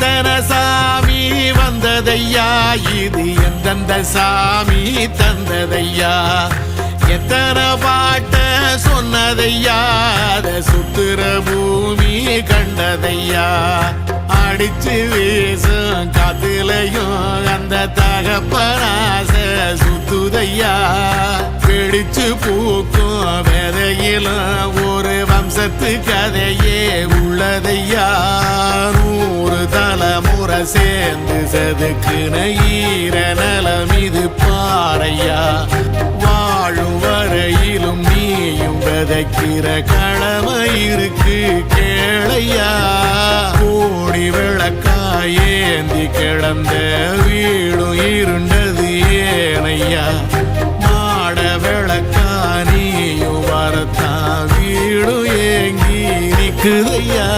எத்தனை சாமி வந்ததையா, இது எந்தெந்த சாமி தந்ததையா, எத்தனை பாட்ட சொன்னதையா, அத சுத்துற பூமி கண்டதையா, அடிச்சு வீசும் காத்துலையும் அந்த தகப்பனாச சுத்துதையா, பிடிச்சு பூக்கும் விதையிலும் ஒரு வம்சத்து கதையே உள்ளதையா, 100 தலைமுறை சேர்ந்து செதுக்குன ஈர நலம் இது பாறையா, வாழும் வரையிலும் நீயும் விதைக்கிற கடமை இருக்கு கேளையா, கோடி விளக்காயேந்தி கிடந்த வீடும் இருண்டது ஏனையா, மாட விளக்கா நீயும் வரத்தான் வீடும் ஏங்கி நிக்குதையா.